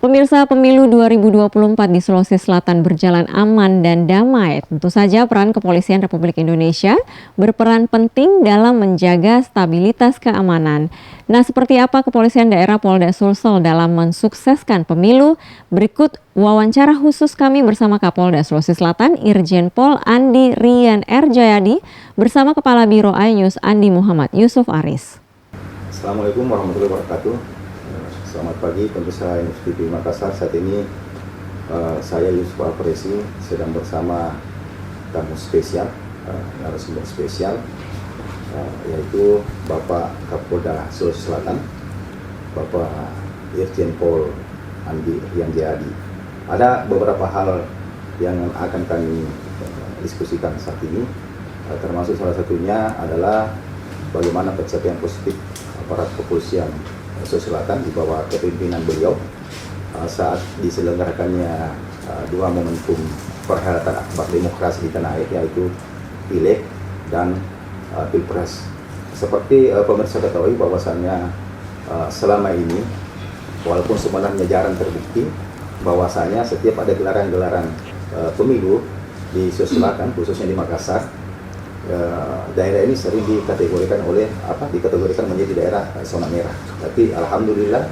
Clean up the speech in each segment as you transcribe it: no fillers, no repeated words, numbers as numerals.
Pemirsa, pemilu 2024 di Sulawesi Selatan berjalan aman dan damai. Tentu saja peran Kepolisian Republik Indonesia berperan penting dalam menjaga stabilitas keamanan. Nah, seperti apa Kepolisian Daerah Polda Sulsel dalam mensukseskan pemilu? Berikut wawancara khusus kami bersama Kapolda Sulawesi Selatan, Irjen Pol Andi Rian R. Jayadi, bersama Kepala Biro iNews Andi Muhammad Yusuf Aris. Assalamualaikum warahmatullahi wabarakatuh. Selamat pagi pemirsa iNews TV Makassar. Saat ini saya Yusuf Alpresi sedang bersama tamu spesial, narasumber spesial, yaitu Bapak Kapolda Sulawesi Selatan, Bapak Irjen Pol Andi Rian Jayadi. Ada beberapa hal yang akan kami diskusikan saat ini, termasuk salah satunya adalah bagaimana pencapaian positif aparat kepolisian Sulawesi Selatan di bawah kepemimpinan beliau saat diselenggarakannya dua momentum perhelatan akbar demokrasi di tanah air, yaitu Pileg dan Pilpres. Seperti pemirsa ketahui bahwasannya selama ini, walaupun sebenarnya jarang terbukti, bahwasanya setiap ada gelaran-gelaran pemilu di Sulawesi Selatan, khususnya di Makassar, daerah ini sering dikategorikan menjadi daerah zona merah. Tapi alhamdulillah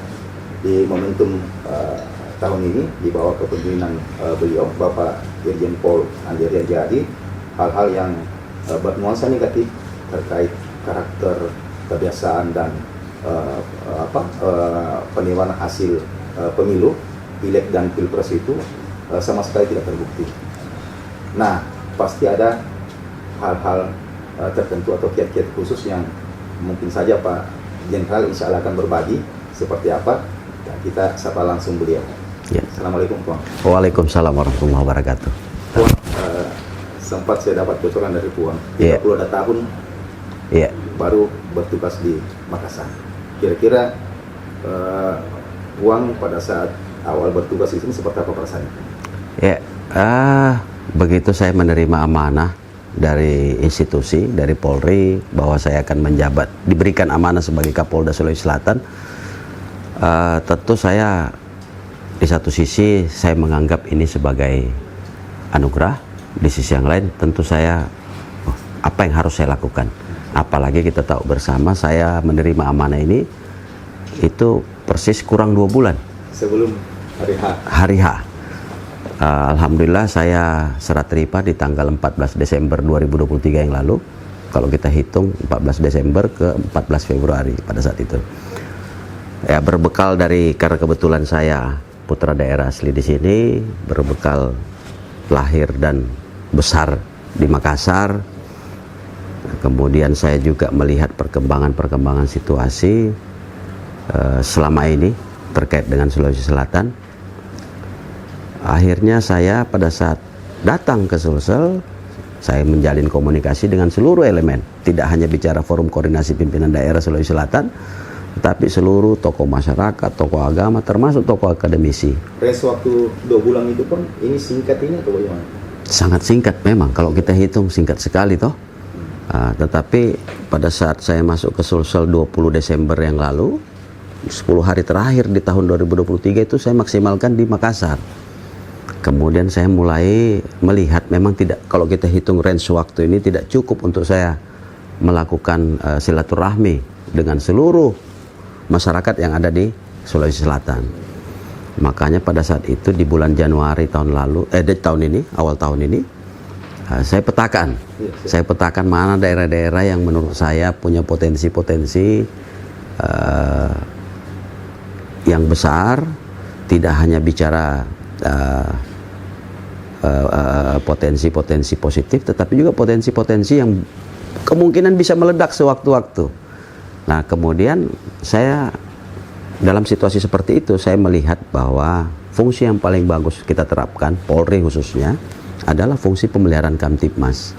di momentum tahun ini di bawah kepemimpinan beliau Bapak Irjen Pol Andi Rian Jayadi, hal-hal yang bernuansa negatif terkait karakter, kebiasaan dan peniruan hasil pemilu, Pileg dan Pilpres itu sama sekali tidak terbukti. Nah, pasti ada hal-hal tertentu atau kiat-kiat khusus yang mungkin saja Pak Jenderal insya Allah akan berbagi seperti apa. Ya, kita sapa langsung beliau. Ya. Assalamualaikum Puang. Waalaikumsalam warahmatullahi wabarakatuh. Puang, sempat saya dapat bocoran dari Puang, 30 tahun baru bertugas di Makassar. Kira-kira Puang pada saat awal bertugas di sini seperti apa perasaannya? Ya, begitu saya menerima amanah dari institusi, dari Polri, bahwa saya akan menjabat, diberikan amanah sebagai Kapolda Sulawesi Selatan, tentu saya di satu sisi saya menganggap ini sebagai anugerah, di sisi yang lain tentu saya apa yang harus saya lakukan, apalagi kita tahu bersama saya menerima amanah ini itu persis kurang 2 bulan sebelum hari H. Alhamdulillah saya serah terima di tanggal 14 Desember 2023 yang lalu. Kalau kita hitung 14 Desember ke 14 Februari pada saat itu. Ya, berbekal dari, karena kebetulan saya putra daerah asli di sini, berbekal lahir dan besar di Makassar. Kemudian saya juga melihat perkembangan situasi selama ini terkait dengan Sulawesi Selatan. Akhirnya saya pada saat datang ke Sulsel, saya menjalin komunikasi dengan seluruh elemen. Tidak hanya bicara forum koordinasi pimpinan daerah Sulawesi Selatan, tetapi seluruh tokoh masyarakat, tokoh agama, termasuk tokoh akademisi. Res waktu 2 bulan itu pun ini singkat ini atau bagaimana? Sangat singkat memang, kalau kita hitung singkat sekali toh. Tetapi pada saat saya masuk ke Sulsel 20 Desember yang lalu, 10 hari terakhir di tahun 2023 itu saya maksimalkan di Makassar. Kemudian saya mulai melihat memang tidak, kalau kita hitung range waktu ini tidak cukup untuk saya melakukan silaturahmi dengan seluruh masyarakat yang ada di Sulawesi Selatan. Makanya pada saat itu di bulan Januari tahun lalu, awal tahun ini, saya petakan mana daerah-daerah yang menurut saya punya potensi-potensi yang besar, tidak hanya bicara potensi-potensi positif, tetapi juga potensi-potensi yang kemungkinan bisa meledak sewaktu-waktu. Nah, kemudian saya dalam situasi seperti itu, saya melihat bahwa fungsi yang paling bagus kita terapkan, Polri khususnya, adalah fungsi pemeliharaan Kamtipmas.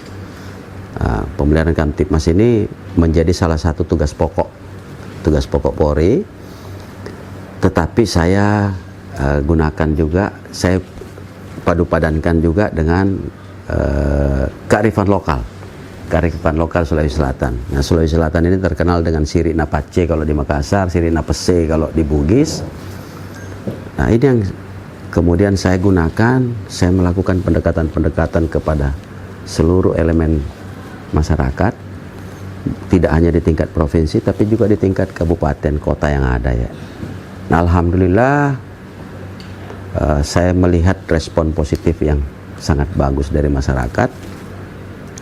Pemeliharaan Kamtipmas ini menjadi salah satu tugas pokok Polri, tetapi saya gunakan juga, saya padu-padankan juga dengan kearifan lokal Sulawesi Selatan. Nah, Sulawesi Selatan ini terkenal dengan Sirina Pace kalau di Makassar, Sirina Pese kalau di Bugis. Nah, ini yang kemudian saya gunakan, saya melakukan pendekatan-pendekatan kepada seluruh elemen masyarakat, tidak hanya di tingkat provinsi, tapi juga di tingkat kabupaten, kota yang ada ya. Nah, alhamdulillah saya melihat respon positif yang sangat bagus dari masyarakat.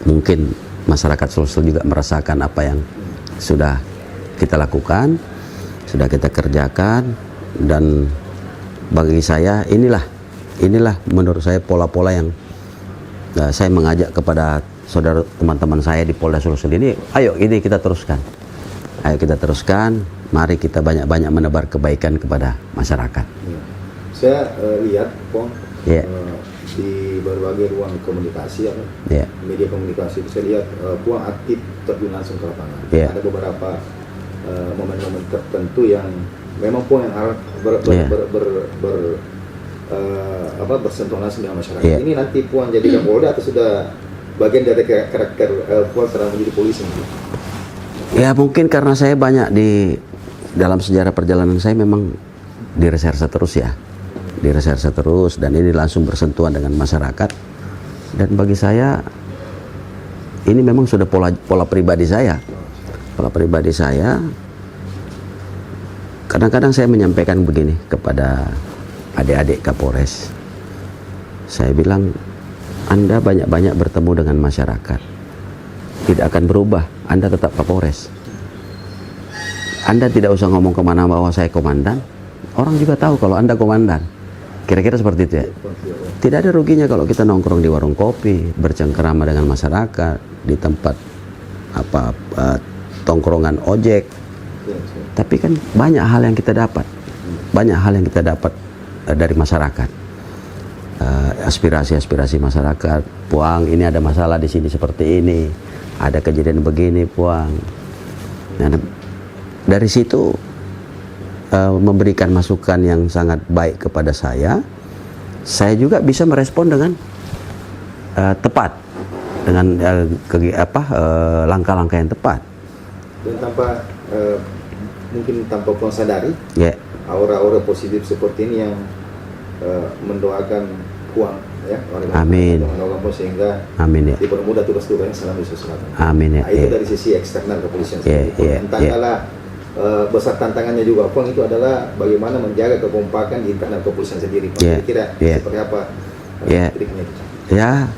Mungkin masyarakat Sulsel juga merasakan apa yang sudah kita lakukan, sudah kita kerjakan, dan bagi saya inilah menurut saya pola-pola yang saya mengajak kepada saudara teman-teman saya di Polda Sulsel ini, ayo ini kita teruskan, mari kita banyak-banyak menebar kebaikan kepada masyarakat. Saya lihat Pong, Yeah. di berbagai ruang komunikasi, Yeah. media komunikasi, saya lihat Puang aktif terjun langsung ke lapangan. Yeah. Ada beberapa momen-momen tertentu yang memang Puang yang harus Yeah. bersentuhan langsung dengan masyarakat. Yeah. Ini nanti Puang jadi Kapolda atau sudah bagian dari karakter Puang setelah menjadi polisi? Ya mungkin karena saya banyak di dalam sejarah perjalanan saya memang di reserse terus ya, dan ini langsung bersentuhan dengan masyarakat. Dan bagi saya ini memang sudah pola pribadi saya. Kadang-kadang saya menyampaikan begini kepada adik-adik Kapolres. Saya bilang, Anda banyak-banyak bertemu dengan masyarakat, tidak akan berubah, Anda tetap Kapolres. Anda tidak usah ngomong kemana bahwa saya komandan, orang juga tahu kalau Anda komandan. Kira-kira seperti itu ya. Tidak ada ruginya kalau kita nongkrong di warung kopi, bercengkerama dengan masyarakat, di tempat tongkrongan ojek. Tapi kan banyak hal yang kita dapat, dari masyarakat. Aspirasi masyarakat, Puang ini ada masalah di sini seperti ini, ada kejadian begini Puang. Nah, dari situ memberikan masukan yang sangat baik kepada saya juga bisa merespon dengan tepat, dengan langkah-langkah yang tepat. Dan mungkin tanpa Puang sadari, Yeah. aura-aura positif seperti ini yang mendoakan Puang ya, Amin. mendoakan Puang sehingga Amin ya. dipermudah tugas-tugasnya selama di Sulawesi Selatan. Amin ya. Nah, itu Yeah. dari sisi eksternal kepolisian Yeah, sendiri. yeah, Tantangannya besar tantangannya juga Puang itu adalah bagaimana menjaga kekompakan di internal kepolisian sendiri. Yeah, Kira-kira yeah. seperti apa Yeah. triknya itu? Ya,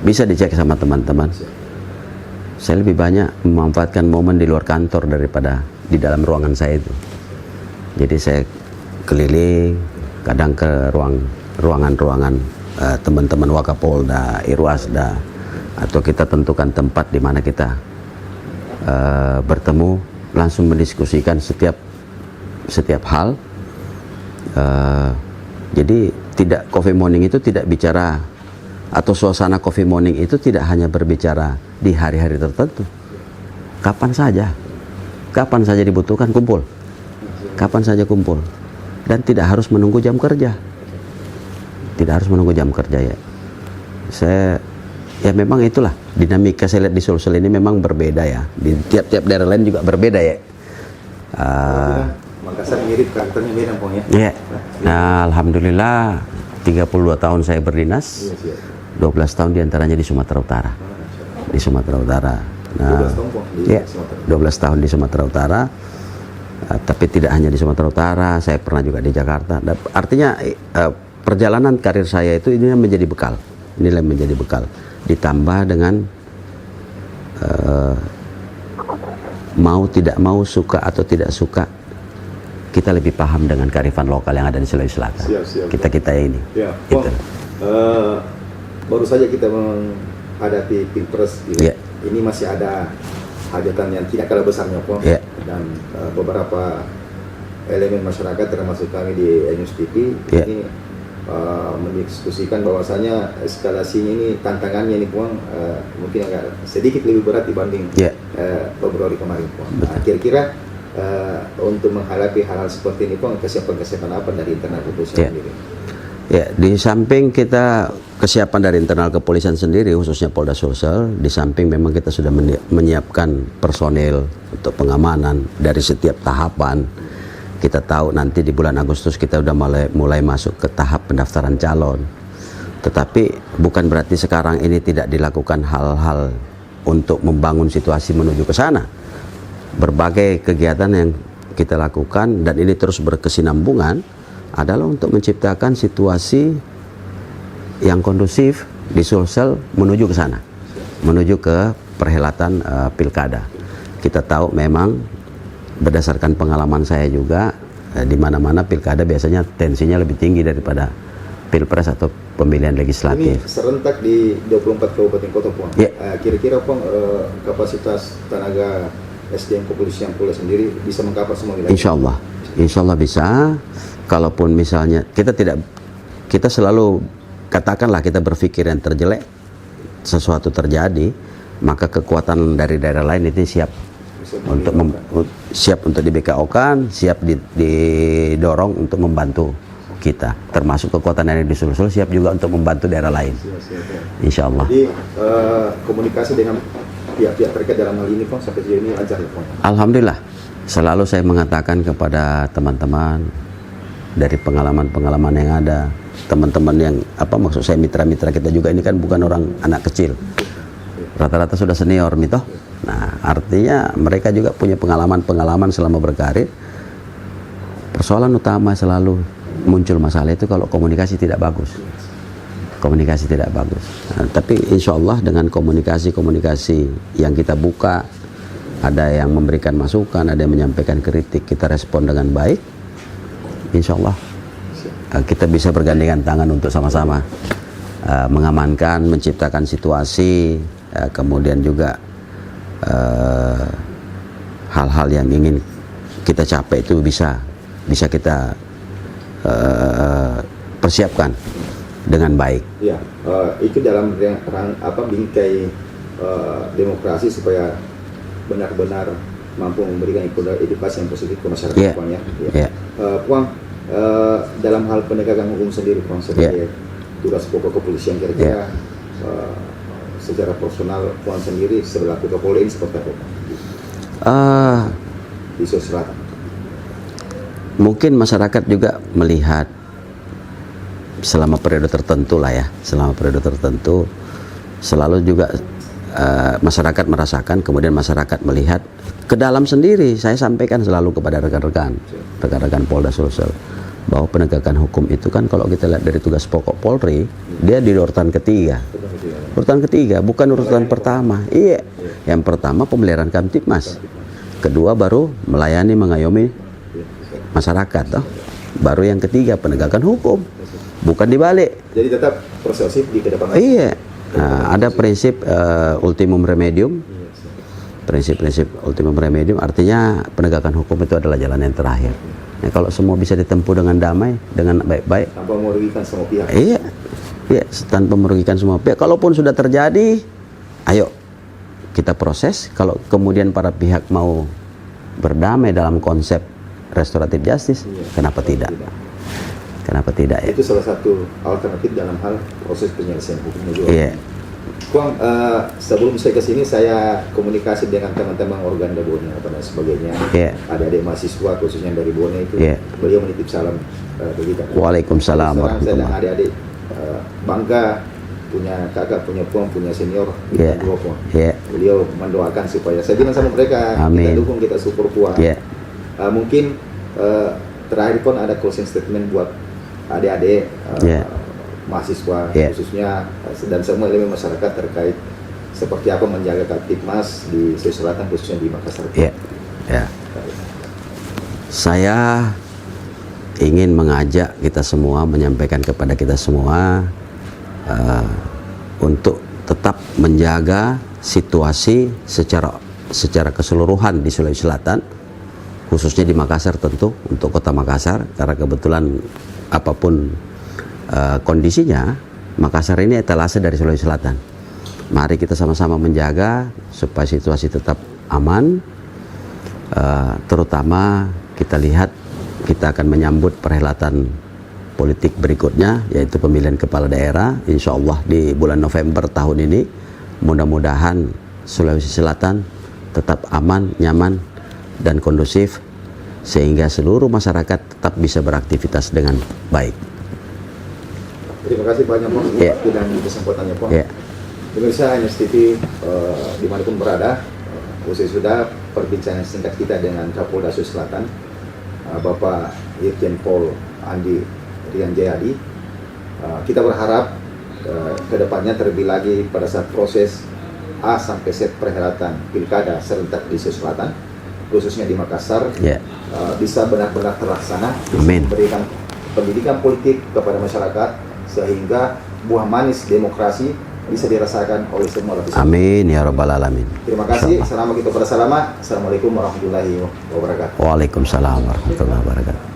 bisa dicek sama teman-teman. Saya lebih banyak memanfaatkan momen di luar kantor daripada di dalam ruangan saya itu. Jadi saya keliling, kadang ke ruangan-ruangan teman-teman Wakapolda, Irwasda, atau kita tentukan tempat di mana kita bertemu, langsung mendiskusikan setiap hal. Jadi coffee morning itu tidak bicara, atau suasana coffee morning itu tidak hanya berbicara di hari-hari tertentu. Kapan saja dibutuhkan kumpul. Kapan saja kumpul. Dan tidak harus menunggu jam kerja. Ya. Ya memang itulah dinamika saya lihat di Sulsel ini memang berbeda ya. Di tiap-tiap daerah lain juga berbeda ya. Makassar mirip, karakternya mirip Puang ya. Ya. Nah, alhamdulillah 32 tahun saya berdinas. 12 tahun diantaranya di Sumatera Utara. Nah, 12 tahun di Sumatera Utara. Tapi tidak hanya di Sumatera Utara, saya pernah juga di Jakarta. Artinya perjalanan karir saya itu ini menjadi bekal. Inilah menjadi bekal. Ditambah dengan mau tidak mau, suka atau tidak suka, kita lebih paham dengan kearifan lokal yang ada di Sulawesi Selatan. Siap. Kita ini. Ya, Gitu. Baru saja kita menghadapi Pilpres, gitu. Yeah. Ini masih ada hajatan yang tidak kalah besarnya, Puang. Yeah. Dan beberapa elemen masyarakat termasuk kami di News TV Yeah. ini mendiskusikan bahwasanya eskalasinya ini, tantangannya ini Puang mungkin agak sedikit lebih berat dibanding Yeah. Februari kemarin, Puang. Nah, kira-kira untuk menghadapi hal-hal seperti ini, Puang, kesiapan apa dari internal kepolisian Yeah. sendiri? Ya, di samping kita kesiapan dari internal kepolisian sendiri, khususnya Polda Sulsel, di samping memang kita sudah menyiapkan personil untuk pengamanan dari setiap tahapan, Kita tahu nanti di bulan Agustus kita udah mulai masuk ke tahap pendaftaran calon. Tetapi bukan berarti sekarang ini tidak dilakukan hal-hal untuk membangun situasi menuju ke sana. Berbagai kegiatan yang kita lakukan dan ini terus berkesinambungan adalah untuk menciptakan situasi yang kondusif di Sulsel menuju ke sana, menuju ke perhelatan pilkada. Kita tahu memang berdasarkan pengalaman saya juga di mana-mana pilkada biasanya tensinya lebih tinggi daripada pilpres atau pemilihan legislatif. Ini serentak di 24 kabupaten kota, Puang. Kira-kira, Puang, kapasitas tenaga SDM kepolisian Pulau sendiri bisa mengcover semua wilayah? Insya Allah bisa. Kalaupun misalnya kita selalu katakanlah kita berpikir yang terjelek, sesuatu terjadi, maka kekuatan dari daerah lain itu siap untuk di BKO-kan, siap didorong untuk membantu kita, termasuk kekuatan yang di Sulsel siap juga untuk membantu daerah lain. Insya Allah. Jadi komunikasi dengan pihak-pihak terkait dalam hal ini, Pong, sampai sejauh ini lancar ya, Pong? Alhamdulillah. Selalu saya mengatakan kepada teman-teman dari pengalaman-pengalaman yang ada, teman-teman yang maksud saya mitra-mitra kita juga ini kan bukan orang anak kecil, rata-rata sudah senior nih toh. Nah, artinya mereka juga punya pengalaman-pengalaman selama berkarir. Persoalan utama selalu muncul masalah itu kalau komunikasi tidak bagus. Komunikasi tidak bagus. Nah, tapi insya Allah dengan komunikasi yang kita buka, ada yang memberikan masukan, ada yang menyampaikan kritik, kita respon dengan baik. Insya Allah kita bisa bergandengan tangan untuk sama-sama mengamankan, menciptakan situasi, kemudian juga hal-hal yang ingin kita capai itu bisa kita persiapkan dengan baik. Ya, itu dalam bingkai demokrasi supaya benar-benar mampu memberikan edukasi yang positif ke masyarakat, Puang, ya. Puang, dalam hal penegakan hukum sendiri, Puang, sebagai tugas pokok kepolisian, kira-kira secara personal Puang sendiri selaku Kapolri ini seperti apa, di Sulawesi Selatan? Mungkin masyarakat juga melihat selama periode tertentu lah ya, selama periode tertentu selalu juga masyarakat merasakan, kemudian masyarakat melihat ke dalam sendiri. Saya sampaikan selalu kepada rekan-rekan Polda Sulsel bahwa penegakan hukum itu kan kalau kita lihat dari tugas pokok Polri, dia di urutan ketiga. Urutan ketiga, bukan urutan pertama. Iya. Yang pertama pemeliharaan Kamtibmas. Kedua baru melayani, mengayomi masyarakat, toh. Baru yang ketiga penegakan hukum. Bukan dibalik. Jadi tetap prosesif di kedepan. Iya. Nah, ada prinsip ultimum remedium. Prinsip-prinsip ultimum remedium artinya penegakan hukum itu adalah jalan yang terakhir. Nah, kalau semua bisa ditempuh dengan damai, dengan baik-baik, tanpa merugikan semua pihak. Iya, tanpa merugikan semua pihak. Kalaupun sudah terjadi, ayo kita proses. Kalau kemudian para pihak mau berdamai dalam konsep restoratif justice, kenapa tidak? Kenapa tidak ya? Itu salah satu alternatif dalam hal proses penyelesaian hukumnya juga. Iya. Puang, sebelum saya ke sini saya komunikasi dengan teman-teman organda Bone dan sebagainya. Adik-adik mahasiswa khususnya dari Bone itu, beliau menitip salam bagi kita. Waalaikumsalam. Saya dan adik-adik bangga punya kakak, punya Puang, punya senior di dua Puang. Beliau mendoakan supaya saya bilang sama mereka, kita dukung, kita support Puang. Mungkin terakhir pun ada closing statement buat adik-adik mahasiswa khususnya dan semua elemen masyarakat terkait seperti apa menjaga Kamtibmas di Sulawesi Selatan khususnya di Makassar. Saya ingin mengajak kita semua, menyampaikan kepada kita semua untuk tetap menjaga situasi secara keseluruhan di Sulawesi Selatan, khususnya di Makassar tentu, untuk kota Makassar, karena kebetulan apapun kondisinya, Makassar ini etalase dari Sulawesi Selatan. Mari kita sama-sama menjaga supaya situasi tetap aman, terutama kita lihat kita akan menyambut perhelatan politik berikutnya, yaitu pemilihan kepala daerah, insya Allah di bulan November tahun ini. Mudah-mudahan Sulawesi Selatan tetap aman, nyaman, dan kondusif sehingga seluruh masyarakat tetap bisa beraktivitas dengan baik. Terima kasih banyak Pak Ya. waktu dan kesempatannya Pak. Ya. Pemirsa News TV dimanapun berada, usai sudah perbincangan singkat kita dengan Kapolda Sulawesi Selatan, Bapak Irjen Pol Andi Rian Jayadi. Kita berharap kedepannya terlebih lagi pada saat proses A sampai Z perhelatan pilkada serentak di Sulawesi Selatan, khususnya di Makassar, Ya. bisa benar-benar terlaksana, bisa Amin. memberikan pendidikan politik kepada masyarakat sehingga buah manis demokrasi bisa dirasakan oleh semua lapisan. Amin ya rabbal alamin. Terima kasih. Selama kita bersama. Assalamualaikum warahmatullahi wabarakatuh. Waalaikumsalam warahmatullahi wabarakatuh.